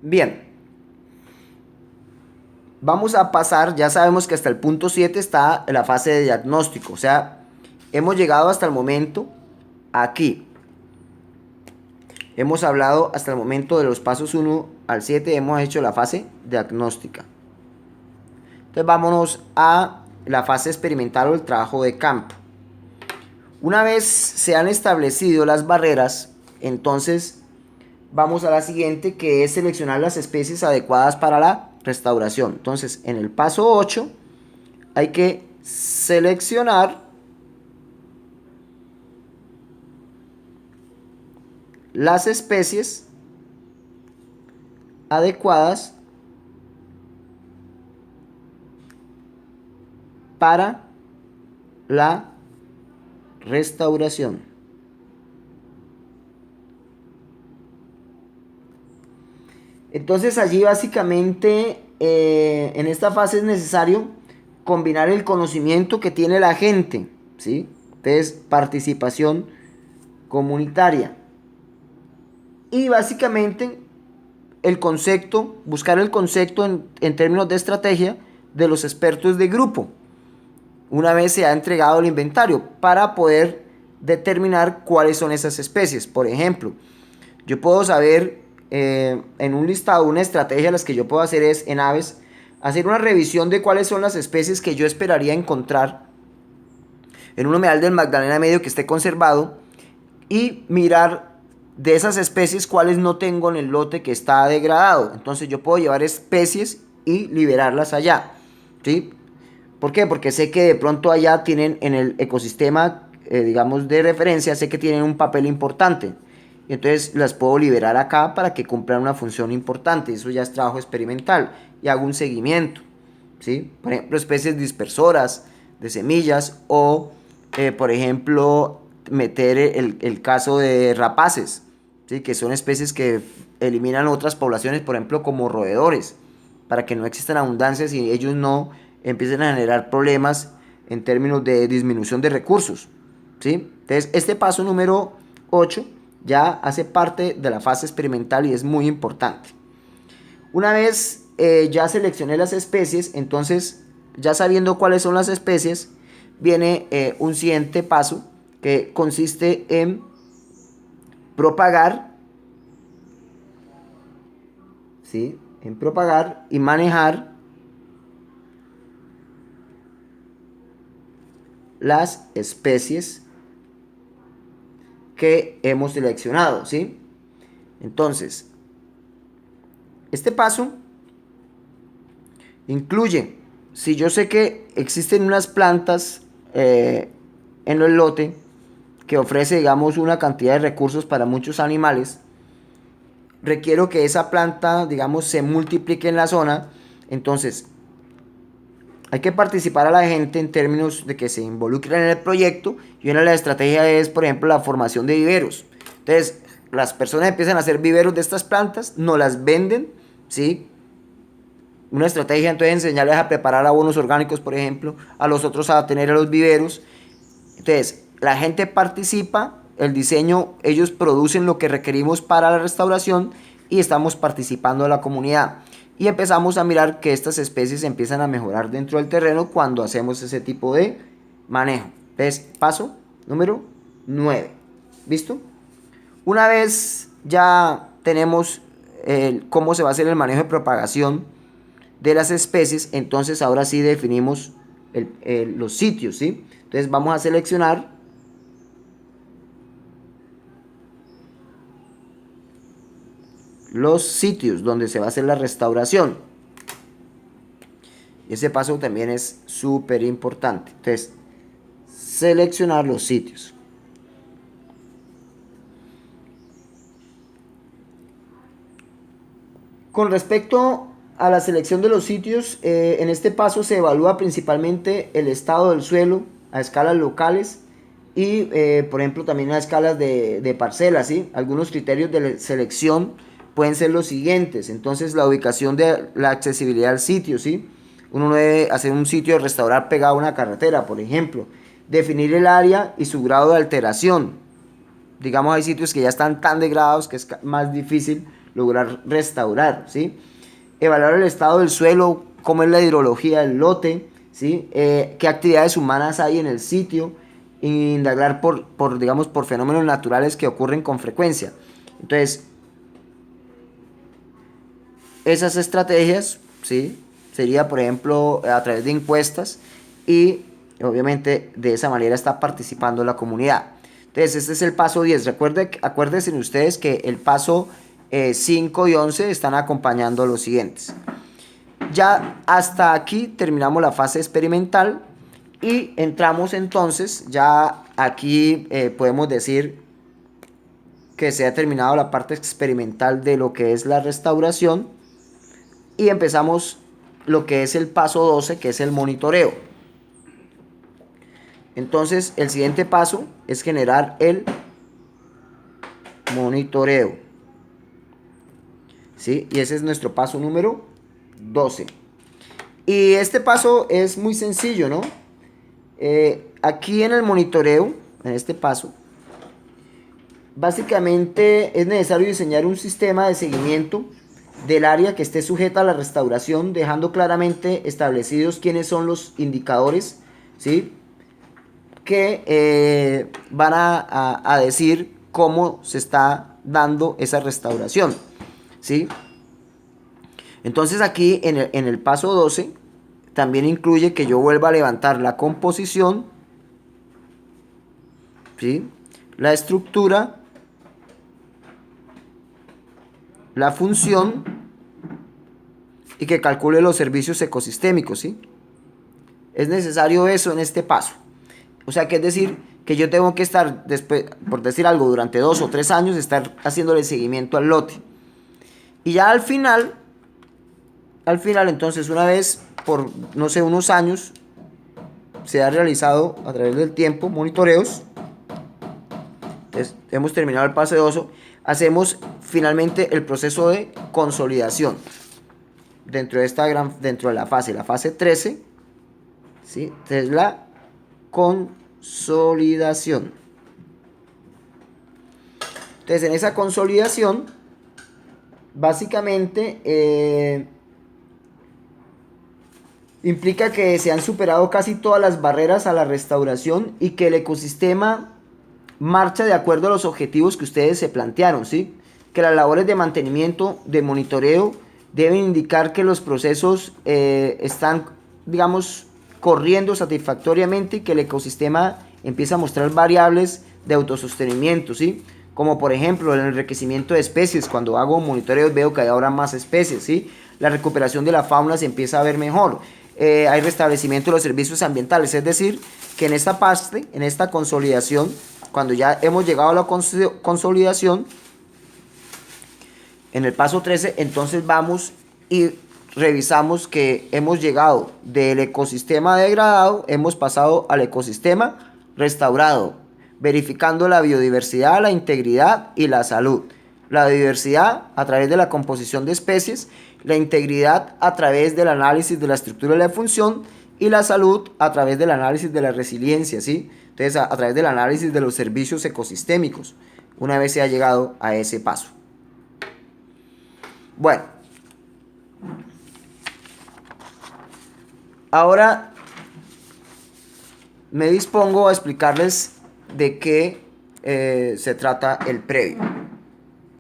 Bien, vamos a pasar, ya sabemos que hasta el punto 7 está la fase de diagnóstico, o sea, hemos llegado hasta el momento aquí. Hemos hablado hasta el momento de los pasos 1 al 7, hemos hecho la fase diagnóstica. Entonces vámonos a la fase experimental o el trabajo de campo. Una vez se han establecido las barreras, entonces vamos a la siguiente, que es seleccionar las especies adecuadas para la restauración. Entonces, en el paso 8 hay que seleccionar las especies adecuadas para la restauración. Entonces allí básicamente en esta fase es necesario combinar el conocimiento que tiene la gente, ¿sí? Entonces, participación comunitaria. Y básicamente el concepto, buscar el concepto en términos de estrategia de los expertos de grupo, una vez se ha entregado el inventario, para poder determinar cuáles son esas especies. Por ejemplo, yo puedo saber en un listado, una estrategia, las que yo puedo hacer es en aves, hacer una revisión de cuáles son las especies que yo esperaría encontrar en un humedal del Magdalena Medio que esté conservado, y mirar de esas especies cuáles no tengo en el lote que está degradado. Entonces yo puedo llevar especies y liberarlas allá, ¿sí? ¿Por qué? Porque sé que de pronto allá tienen en el ecosistema, digamos, de referencia, sé que tienen un papel importante. Y entonces las puedo liberar acá para que cumplan una función importante. Eso ya es trabajo experimental. Y hago un seguimiento, ¿sí? Por ejemplo, especies dispersoras de semillas o, por ejemplo, meter el caso de rapaces, ¿sí? Que son especies que eliminan otras poblaciones, por ejemplo, como roedores, para que no existan abundancias y ellos no empiecen a generar problemas en términos de disminución de recursos, ¿sí? Entonces, este paso número 8 ya hace parte de la fase experimental y es muy importante. Una vez ya seleccioné las especies, entonces ya sabiendo cuáles son las especies, viene un siguiente paso que consiste en propagar, ¿sí? En propagar y manejar las especies que hemos seleccionado, ¿sí? Entonces, este paso incluye, si yo sé que existen unas plantas en el lote que ofrece, digamos, una cantidad de recursos para muchos animales, requiero que esa planta, digamos, se multiplique en la zona. Entonces, hay que participar a la gente en términos de que se involucren en el proyecto, y una de las estrategias es, por ejemplo, la formación de viveros. Entonces, las personas empiezan a hacer viveros de estas plantas, no las venden, ¿sí? Una estrategia entonces es enseñarles a preparar abonos orgánicos, por ejemplo, a los otros a tener a los viveros. Entonces, la gente participa, el diseño, ellos producen lo que requerimos para la restauración y estamos participando de la comunidad. Y empezamos a mirar que estas especies empiezan a mejorar dentro del terreno cuando hacemos ese tipo de manejo. Entonces, paso número 9. ¿Listo? Una vez ya tenemos cómo se va a hacer el manejo de propagación de las especies, entonces ahora sí definimos los sitios, ¿sí? Entonces vamos a seleccionar los sitios donde se va a hacer la restauración. Ese paso también es súper importante. Entonces, seleccionar los sitios. Con respecto a la selección de los sitios, en este paso se evalúa principalmente el estado del suelo a escalas locales y, por ejemplo, también a escalas de parcelas, ¿sí? Algunos criterios de selección pueden ser los siguientes. Entonces, la ubicación de la accesibilidad al sitio, ¿sí? Uno no debe hacer un sitio de restaurar pegado a una carretera, por ejemplo. Definir el área y su grado de alteración. Digamos, hay sitios que ya están tan degradados que es más difícil lograr restaurar, ¿sí? Evaluar el estado del suelo, cómo es la hidrología del lote, ¿sí? Qué actividades humanas hay en el sitio, indagar digamos, por fenómenos naturales que ocurren con frecuencia. Entonces, esas estrategias, ¿sí? Sería, por ejemplo, a través de encuestas y obviamente de esa manera está participando la comunidad. Entonces, este es el paso 10. Acuérdense ustedes que el paso 5 y 11 están acompañando a los siguientes. Ya hasta aquí terminamos la fase experimental y entramos entonces, ya aquí podemos decir que se ha terminado la parte experimental de lo que es la restauración y empezamos lo que es el paso 12, que es el monitoreo. Entonces, el siguiente paso es generar el monitoreo, ¿sí? Y ese es nuestro paso número 12. Y este paso es muy sencillo, ¿no? Aquí en el monitoreo, en este paso, básicamente es necesario diseñar un sistema de seguimiento del área que esté sujeta a la restauración, dejando claramente establecidos quiénes son los indicadores, ¿sí? Que van a decir cómo se está dando esa restauración, ¿sí? Entonces aquí en el paso 12 también incluye que yo vuelva a levantar la composición, ¿sí? La estructura, la función y que calcule los servicios ecosistémicos, ¿sí? Es necesario eso en este paso. O sea, que es decir, que yo tengo que estar, después, por decir algo, durante 2 o 3 años, estar haciéndole seguimiento al lote. Y ya al final, entonces, una vez por, no sé, unos años, se ha realizado a través del tiempo monitoreos. Entonces, hemos terminado el paso 2, hacemos finalmente el proceso de consolidación dentro de la fase 13, ¿sí? Es la consolidación. Entonces, en esa consolidación, básicamente implica que se han superado casi todas las barreras a la restauración y que el ecosistema marcha de acuerdo a los objetivos que ustedes se plantearon, ¿sí? Que las labores de mantenimiento, de monitoreo, deben indicar que los procesos están, digamos, corriendo satisfactoriamente y que el ecosistema empieza a mostrar variables de autosostenimiento, ¿sí? Como por ejemplo el enriquecimiento de especies. Cuando hago monitoreo veo que hay ahora más especies, ¿sí? La recuperación de la fauna se empieza a ver mejor. Hay restablecimiento de los servicios ambientales, es decir, que en esta parte, en esta consolidación, cuando ya hemos llegado a la consolidación, en el paso 13, entonces vamos y revisamos que hemos llegado del ecosistema degradado, hemos pasado al ecosistema restaurado, verificando la biodiversidad, la integridad y la salud. La biodiversidad a través de la composición de especies, la integridad a través del análisis de la estructura y la función, y la salud a través del análisis de la resiliencia, ¿sí? Entonces, a través del análisis de los servicios ecosistémicos, una vez se ha llegado a ese paso. Bueno, ahora me dispongo a explicarles de qué se trata el previo.